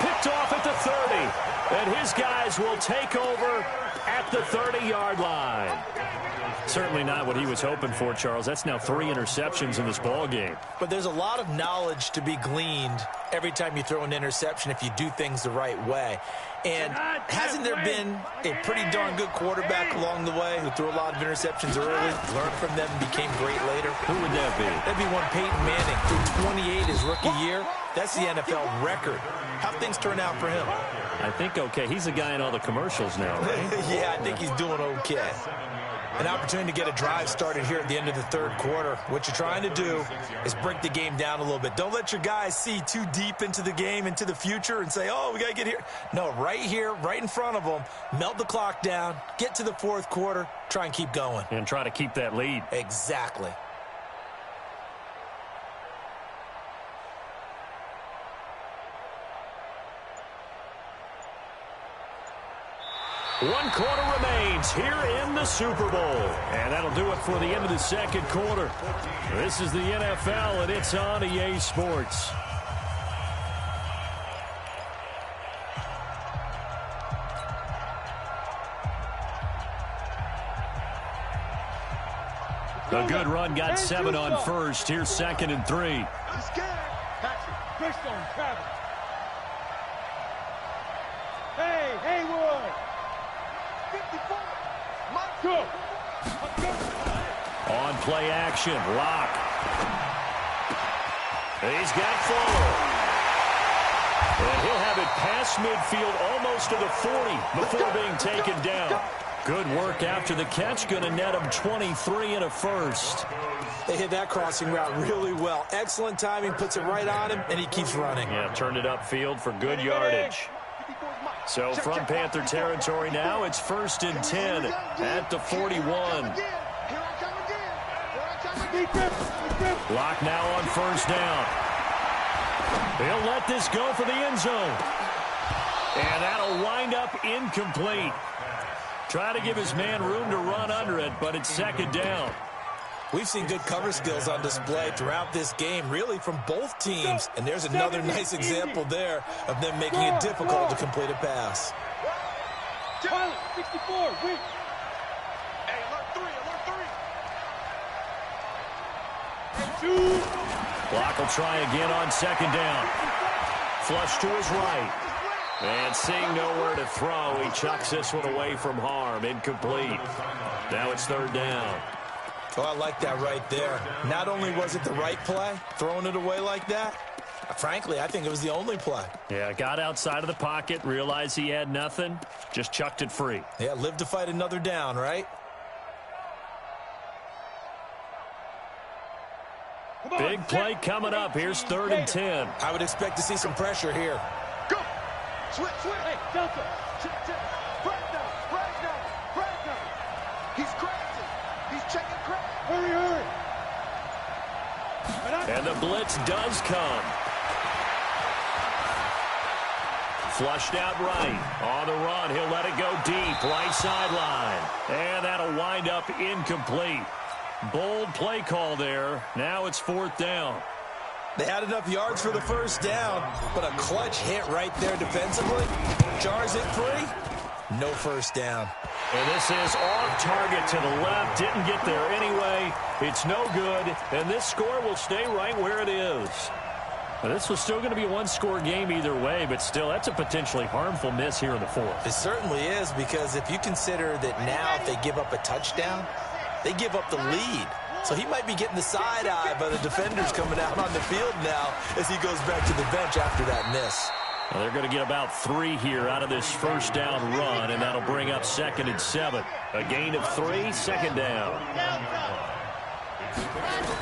Picked off at the 30. And his guys will take over at the 30-yard line. Certainly not what he was hoping for, Charles. That's now 3 interceptions in this ball game. But there's a lot of knowledge to be gleaned every time you throw an interception if you do things the right way. And hasn't there been a pretty darn good quarterback along the way who threw a lot of interceptions early, learned from them, and became great later? Who would that be? That'd be one Peyton Manning, threw 28 his rookie year, That's the NFL record. How things turn out for him? I think okay. He's a guy in all the commercials now, right? Yeah, I think he's doing okay. An opportunity to get a drive started here at the end of the third quarter. What you're trying to do is break the game down a little bit. Don't let your guys see too deep into the game, into the future, and say, oh, we got to get here. No, right here, right in front of them, melt the clock down, get to the fourth quarter, try and keep going. And try to keep that lead. Exactly. One quarter remains here in the Super Bowl. And that'll do it for the end of the second quarter. This is the NFL, and it's on EA Sports. A good run, got 7 on first. Here's 2nd and 3. He's scared. Patrick, push on Travis. Hey, Haywood. 54. Go. On play action, Lock. He's got Fuller. And he'll have it past midfield almost to the 40 before being taken down. Good work after the catch. Going to net him 23 and a first. They hit that crossing route really well. Excellent timing, puts it right on him, and he keeps running. Yeah, turned it upfield for good yardage. So from Panther territory now, it's 1st and 10 at the 41. Lock now on 1st down. He'll let this go for the end zone. And that'll wind up incomplete. Try to give his man room to run under it, but it's 2nd down. We've seen good cover skills on display throughout this game, really from both teams. And there's another nice example there of them making it difficult to complete a pass. Pilot, 64, weak. Hey, alert 3, alert 3. Block will try again on 2nd down. Flush to his right. And seeing nowhere to throw, he chucks this one away from harm. Incomplete. Now it's 3rd down. Oh, I like that right there. Not only was it the right play, throwing it away like that, frankly, I think it was the only play. Yeah, got outside of the pocket, realized he had nothing, just chucked it free. Yeah, live to fight another down, right? Big play coming up. Here's 3rd and 10. I would expect to see some pressure here. Go. Switch. Hey, Delta. Break down. He's crashing. He's checking crash. Hurry. And the blitz does come. Flushed out right. On the run, he'll let it go deep. Right sideline. And that'll wind up incomplete. Bold play call there. Now it's 4th down. They had enough yards for the 1st down, but a clutch hit right there defensively. Jars it free. No 1st down. And this is off target to the left. Didn't get there anyway. It's no good. And this score will stay right where it is. Now, this was still going to be a one-score game either way, but still, that's a potentially harmful miss here in the 4th. It certainly is, because if you consider that now if they give up a touchdown, they give up the lead. So he might be getting the side eye by the defenders coming out on the field now as he goes back to the bench after that miss. Well, they're going to get about 3 here out of this 1st down run, and that'll bring up 2nd and 7. A gain of 3, 2nd down.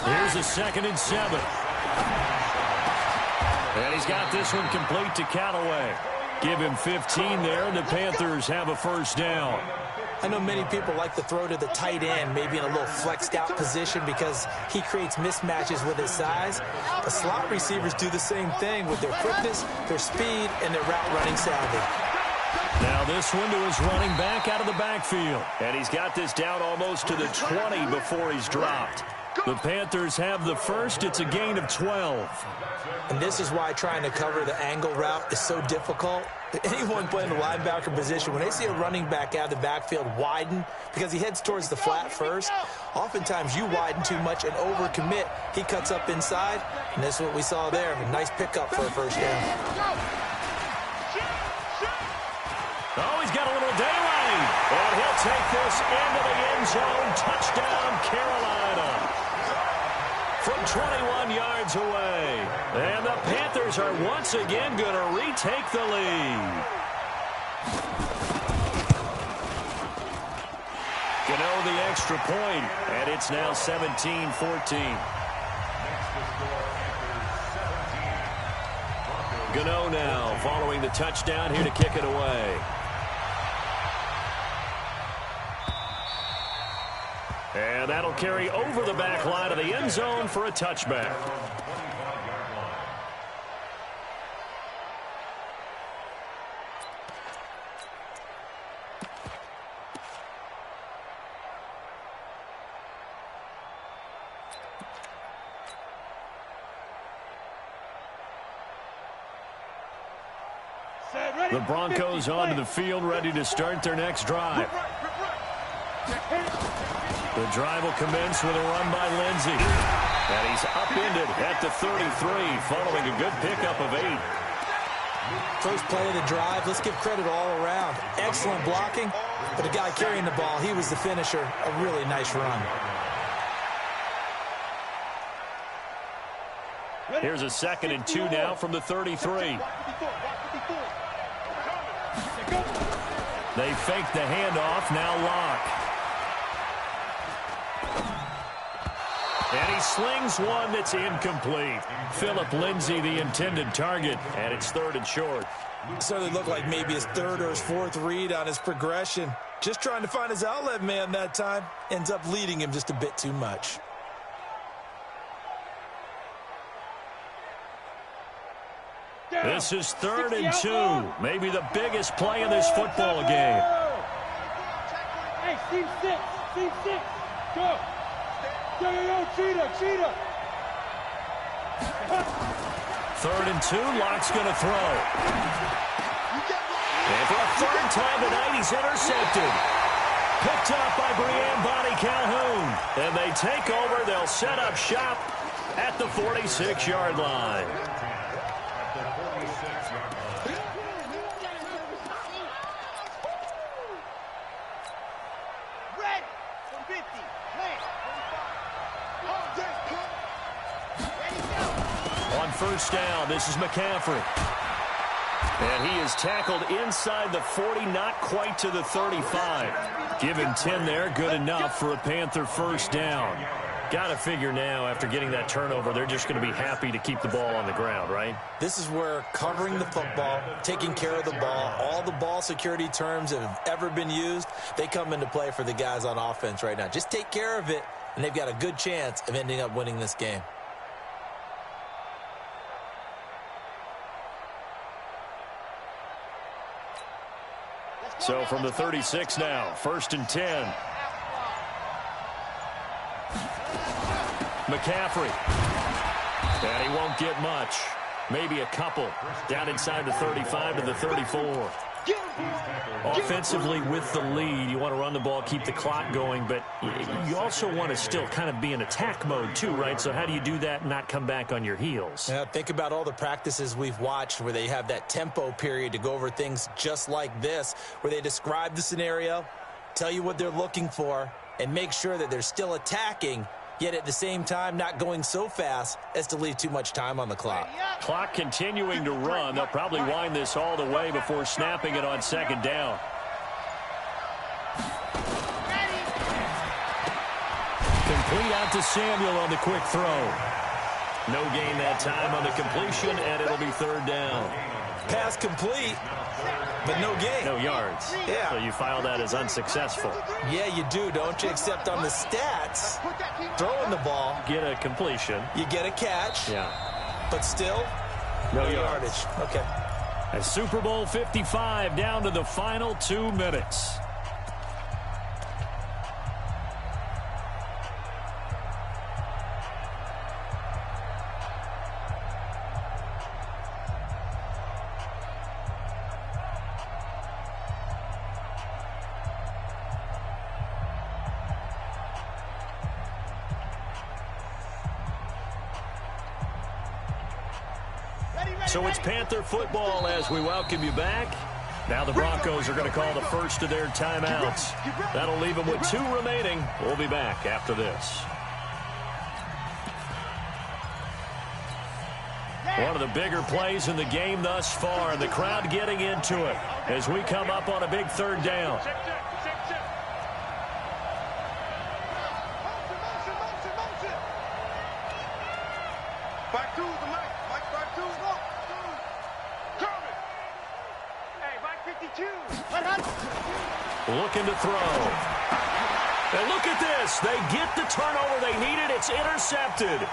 Here's a 2nd and 7. And he's got this one complete to Callaway. Give him 15 there, and the Panthers have a 1st down. I know many people like to throw to the tight end, maybe in a little flexed out position because he creates mismatches with his size. But slot receivers do the same thing with their quickness, their speed, and their route running savvy. Now this one to his running back out of the backfield. And he's got this down almost to the 20 before he's dropped. The Panthers have the 1st. It's a gain of 12. And this is why trying to cover the angle route is so difficult. Anyone playing the linebacker position, when they see a running back out of the backfield widen, because he heads towards the flat first, oftentimes you widen too much and overcommit. He cuts up inside, and that's what we saw there. A nice pickup for a 1st down. Oh, he's got a little daylight. And he'll take this into the end zone. Touchdown, Carolina. from 21 yards away. And the Panthers are once again going to retake the lead. Gano the extra point, and it's now 17-14. Gano now following the touchdown here to kick it away. And that'll carry over the back line of the end zone for a touchback. The Broncos onto the field, ready to start their next drive. The drive will commence with a run by Lindsey. And he's upended at the 33, following a good pickup of 8. First play of the drive, let's give credit all around. Excellent blocking, but the guy carrying the ball, he was the finisher. A really nice run. Here's a 2nd and 2 now from the 33. They fake the handoff, now Locke. And he slings one that's incomplete. Philip Lindsay, the intended target, and it's 3rd and short. Certainly looked like maybe his 3rd or his 4th read on his progression. Just trying to find his outlet man that time. Ends up leading him just a bit too much. This is 3rd and 2. Maybe the biggest play in this football game. Hey, team 6. Team 6. Go. Yo, cheetah. 3rd and 2. Locke's going to throw. And for a 3rd time tonight, he's intercepted. Picked up by Brianne Bonnie Calhoun. And they take over. They'll set up shop at the 46-yard line. On first down, this is McCaffrey. And he is tackled inside the 40, not quite to the 35. Give him 10 there, good enough for a Panther first down. Got to figure now, after getting that turnover, they're just going to be happy to keep the ball on the ground, right? This is where covering the football, taking care of the ball, all the ball security terms that have ever been used, they come into play for the guys on offense right now. Just take care of it, and they've got a good chance of ending up winning this game. So from the 36 now, 1st and 10. McCaffrey. And he won't get much. Maybe a couple. Down inside the 35 to the 34. Offensively with the lead, you want to run the ball, keep the clock going, but you also want to still kind of be in attack mode too, right? So how do you do that and not come back on your heels? Yeah, think about all the practices we've watched where they have that tempo period to go over things just like this, where they describe the scenario, tell you what they're looking for, and make sure that they're still attacking, yet at the same time not going so fast as to leave too much time on the clock. Clock continuing to run. They'll probably wind this all the way before snapping it on 2nd down. Complete out to Samuel on the quick throw. No gain that time on the completion, and it'll be 3rd down. Pass complete, but no gain. No yards. Yeah. So you file that as unsuccessful. Yeah, you do, don't you? Except on the stats, throwing the ball. Get a completion. You get a catch. Yeah. But still, no yardage. Okay. A Super Bowl 55 down to the final 2 minutes. So it's Panther football as we welcome you back. Now the Broncos are going to call the first of their timeouts. That'll leave them with 2 remaining. We'll be back after this. One of the bigger plays in the game thus far, and the crowd getting into it as we come up on a big third down. Back two, the Mike. Mike, back two. Coming. Hey, Mike 52. Looking to throw. And look at this. They get the turnover they needed. It's intercepted.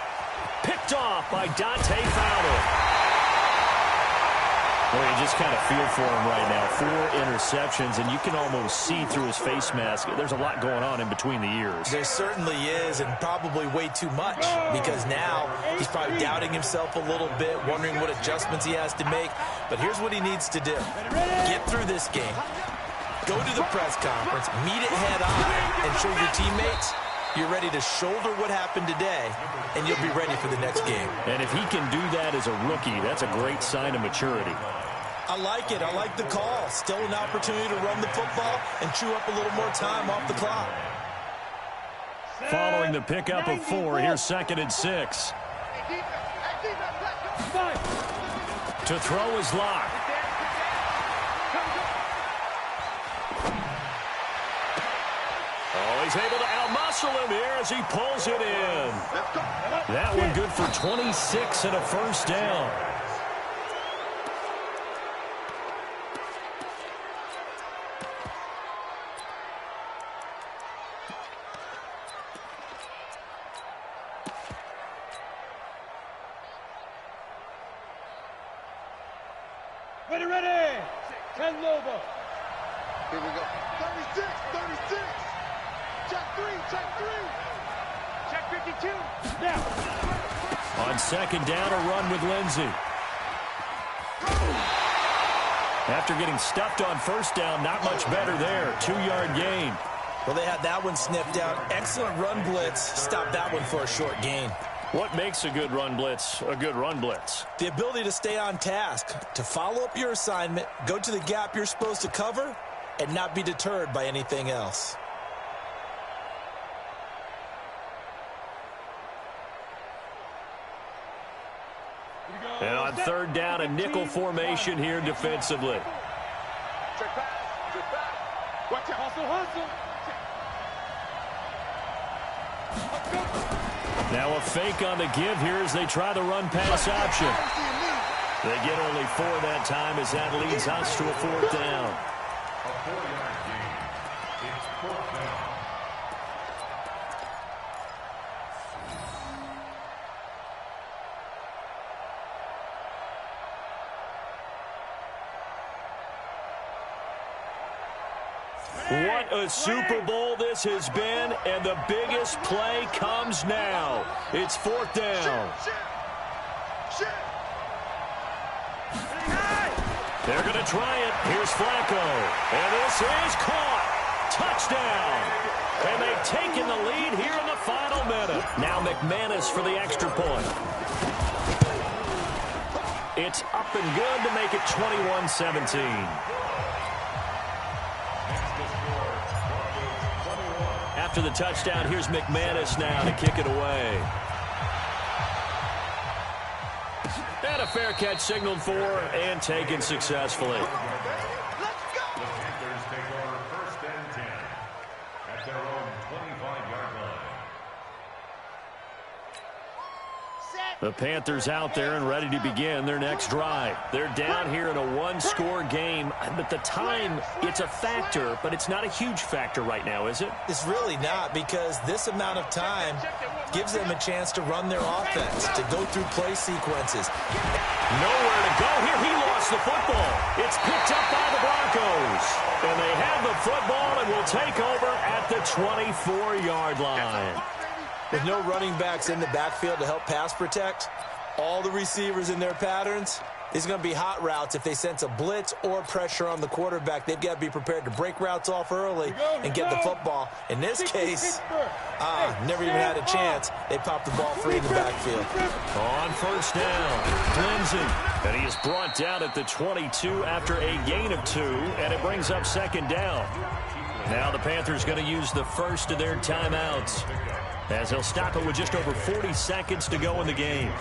Picked off by Dante Fowler. Well, you just kind of feel for him right now. 4 interceptions, and you can almost see through his face mask. There's a lot going on in between the ears. There certainly is, and probably way too much, because now he's probably doubting himself a little bit, wondering what adjustments he has to make. But here's what he needs to do. Get through this game. Go to the press conference, meet it head on, and show your teammates you're ready to shoulder what happened today, and you'll be ready for the next game. And if he can do that as a rookie, that's a great sign of maturity. I like it. I like the call. Still an opportunity to run the football and chew up a little more time off the clock. Following the pickup of 4, here's 2nd and 6. To throw is Locke. Oh, he's able to outmuscle him here as he pulls it in. That one good for 26 and a first down. Ready. 10 Lobo. Here we go. 36. Check 3. Check 52. Now. On 2nd down, a run with Lindsey. After getting stuffed on 1st down, not much better there. 2-yard gain. Well, they had that one sniffed out. Excellent run blitz. Stopped that one for a short gain. What makes a good run blitz a good run blitz? The ability to stay on task, to follow up your assignment, go to the gap you're supposed to cover, and not be deterred by anything else. And on 3rd down, a nickel formation here defensively. Check back. Watch out. Hustle. Now a fake on the give here as they try the run-pass option. They get only 4 that time as that leads us to a 4th down. A 4-yard gain. It's 4th down. What a Super Bowl this has been, and the biggest play comes now. It's 4th down. They're going to try it. Here's Flacco. And this is caught. Touchdown. And they've taken the lead here in the final minute. Now McManus for the extra point. It's up and good to make it 21-17. After the touchdown, here's McManus now to kick it away. And a fair catch signaled for and taken successfully. The Panthers take over 1st and 10 at their own 25-yard line. The Panthers out there and ready to begin their next drive. They're down here in a 1-score game, but the time, it's a factor, but it's not a huge factor right now, is it? It's really not, because this amount of time gives them a chance to run their offense, to go through play sequences. Nowhere to go here. He lost the football. It's picked up by the Broncos. And they have the football and will take over at the 24-yard line. With no running backs in the backfield to help pass protect, all the receivers in their patterns, these are going to be hot routes. If they sense a blitz or pressure on the quarterback, they've got to be prepared to break routes off early and get the football. In this case, never even had a chance. They popped the ball free in the backfield. On 1st down, Lindsey. And he is brought down at the 22 after a gain of 2, and it brings up 2nd down. Now the Panthers going to use the first of their timeouts, as they'll stop it with just over 40 seconds to go in the game.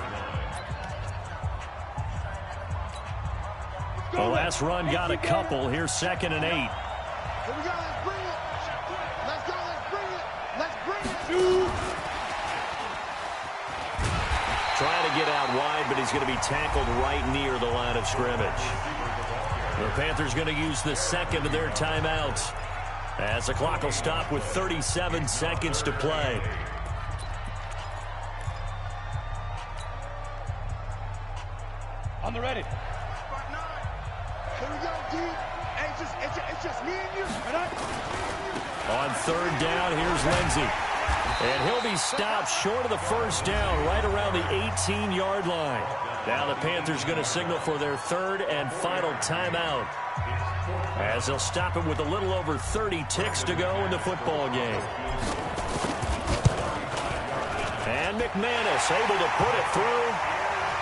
The last run got a couple. Here's 2nd and 8. Here we go. Let's bring it. Let's go. Let's bring it. Let's bring it. Trying to get out wide, but he's going to be tackled right near the line of scrimmage. The Panthers going to use the second of their timeouts, as the clock will stop with 37 seconds to play. On the ready. Here we go, D. Hey, it's just me and you. On 3rd down, here's Lindsey. And he'll be stopped short of the first down, right around the 18-yard line. Now the Panthers going to signal for their 3rd and final timeout, as they'll stop it with a little over 30 ticks to go in the football game. And McManus able to put it through.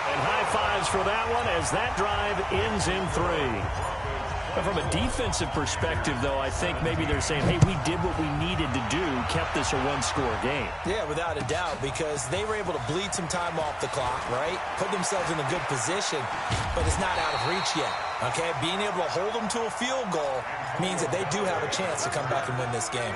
And high fives for that one, as that drive ends in 3. But from a defensive perspective, though, I think maybe they're saying, hey, we did what we needed to do, kept this a one-score game. Yeah, without a doubt, because they were able to bleed some time off the clock, right? Put themselves in a good position, but it's not out of reach yet, okay? Being able to hold them to a field goal means that they do have a chance to come back and win this game.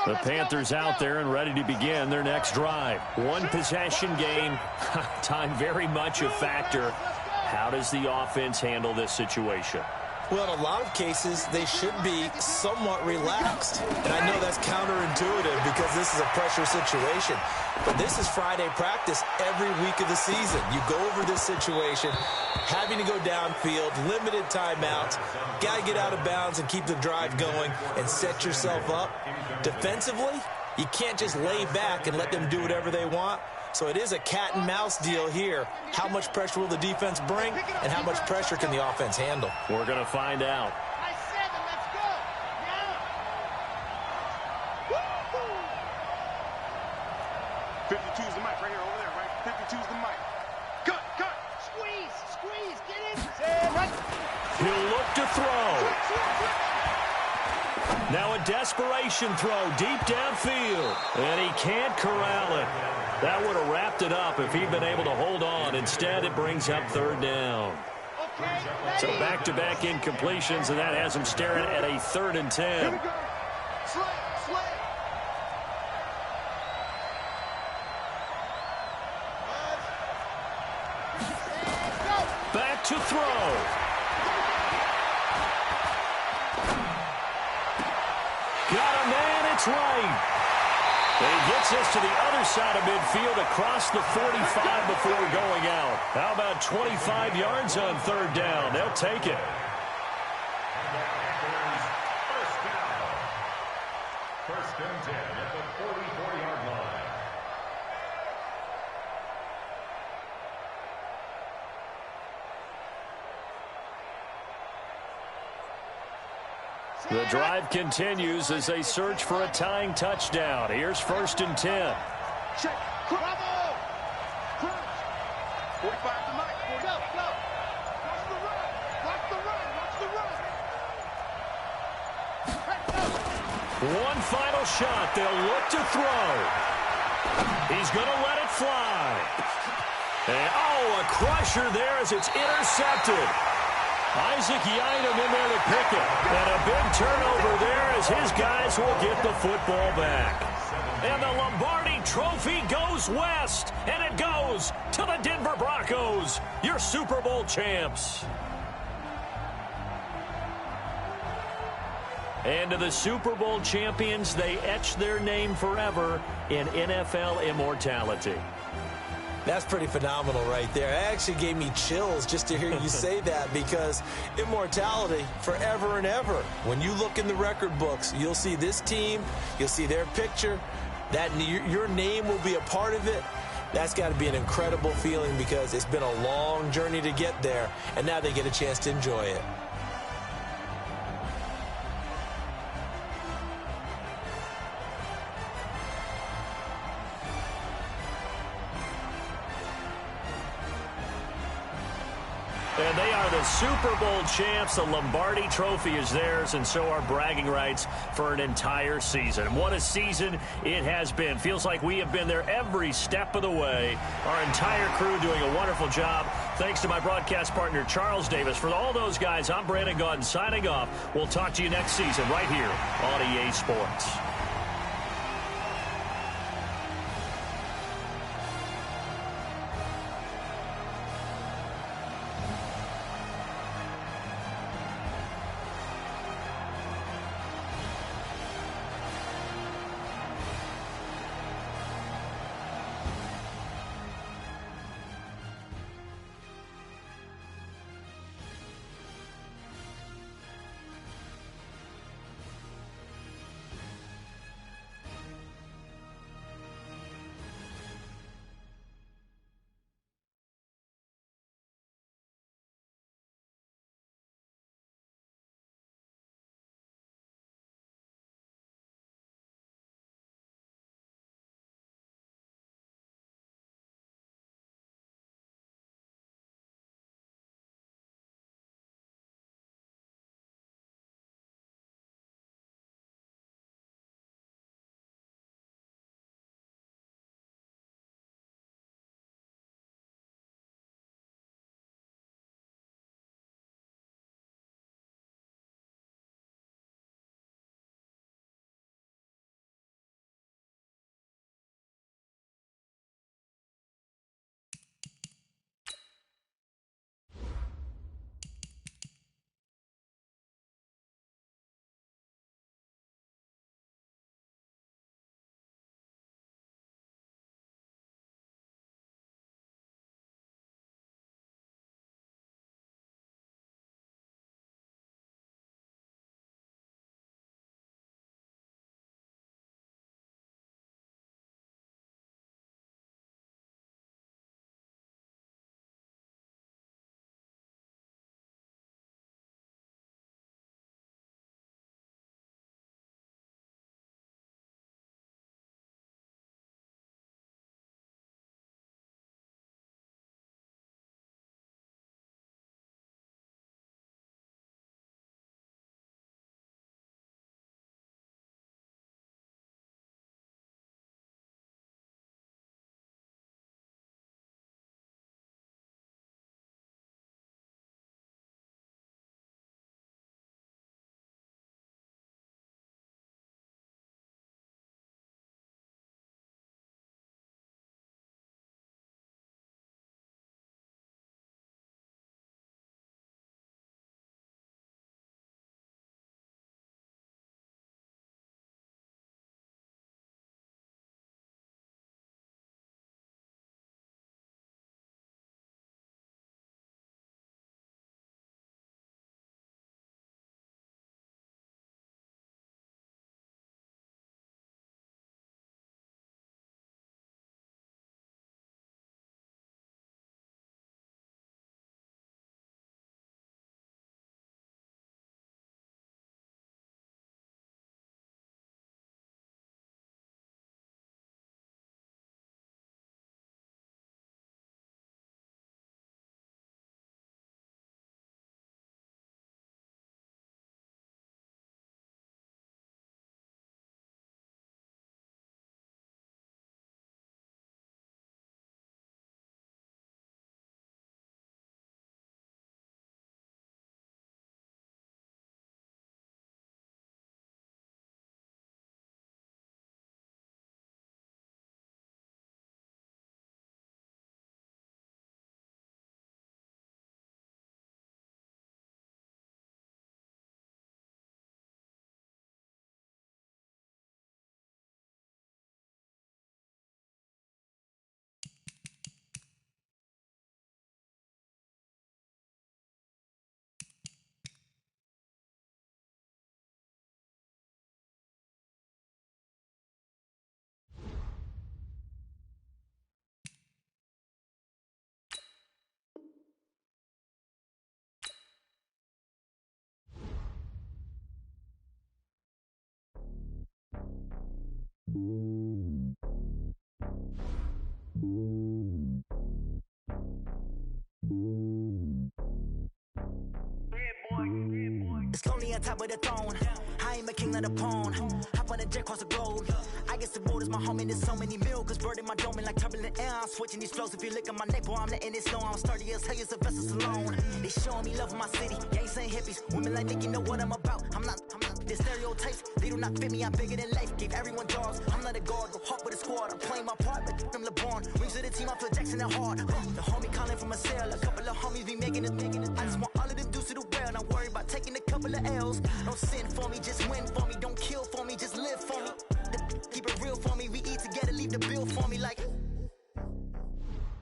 The Panthers out there and ready to begin their next drive. One possession game. Time very much a factor. How does the offense handle this situation? Well, in a lot of cases, they should be somewhat relaxed. And I know that's counterintuitive because this is a pressure situation. But this is Friday practice every week of the season. You go over this situation, having to go downfield, limited timeouts, got to get out of bounds and keep the drive going and set yourself up. Defensively, you can't just lay back and let them do whatever they want. So it is a cat and mouse deal here. How much pressure will the defense bring, and how much pressure can the offense handle? We're going to find out. 52's the mic right here, over there, right? 52's the mic. Cut. Squeeze, get in. Right. He'll look to throw. Now a desperation throw deep downfield, and he can't corral it. That would have wrapped it up if he'd been able to hold on. Instead, it brings up 3rd down. So back-to-back incompletions, and that has him staring at a 3rd and 10. Here we go. Slay. Back to throw. Got a man, it's right. And he gets us to the other side of midfield across the 45 before going out. How about 25 yards on 3rd down? They'll take it. First and 10 at the 44-yard line. The drive continues as they search for a tying touchdown. Here's 1st and 10. Check. Bravo. 45 to Mike. Go. Watch the run. One final shot. They'll look to throw. He's going to let it fly. And, a crusher there as it's intercepted. Isaac Yiadom in there to pick it. And a big turnover there as his guys will get the football back. And the Lombardi Trophy goes west. And it goes to the Denver Broncos, your Super Bowl champs. And to the Super Bowl champions, they etch their name forever in NFL immortality. That's pretty phenomenal right there. It actually gave me chills just to hear you say that, because immortality forever and ever. When you look in the record books, you'll see this team, you'll see their picture, that your name will be a part of it. That's got to be an incredible feeling, because it's been a long journey to get there, and now they get a chance to enjoy it. And they are the Super Bowl champs. The Lombardi Trophy is theirs, and so are bragging rights for an entire season. What a season it has been. Feels like we have been there every step of the way. Our entire crew doing a wonderful job. Thanks to my broadcast partner, Charles Davis. For all those guys, I'm Brandon Gaudin signing off. We'll talk to you next season right here on EA Sports. It's lonely on top of the throne. I ain't a king of the pawn. Hop on a jet across the globe. I guess the road is my home and there's so many mil. Cause bird in my dome and like turbulent air. I'm switching these flows. If you look at my neck, boy, I'm letting it snow. I'm sturdy as hell, as a vessel alone. They showing me love in my city. Gangs ain't hippies. Women like Nick, you know what I'm about. I'm not. The stereotypes, they do not fit me. I'm bigger than life. Gave everyone jobs. I'm not a guard. Go hawk with a squad. I'm playing my part, but I'm LeBron. Rings to the team, I feel Jackson at hard. The homie calling from a cell. A couple of homies be making it. I just want all of them dudes to do well. Not worry about taking a couple of L's. Don't sin for me, just win for me. Don't kill for me, just live for me. Keep it real for me. We eat together, leave the bill for me like.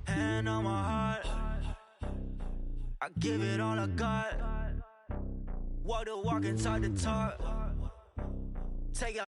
Hand on my heart, I give it all I got. Walk the walk and talk the talk. Take your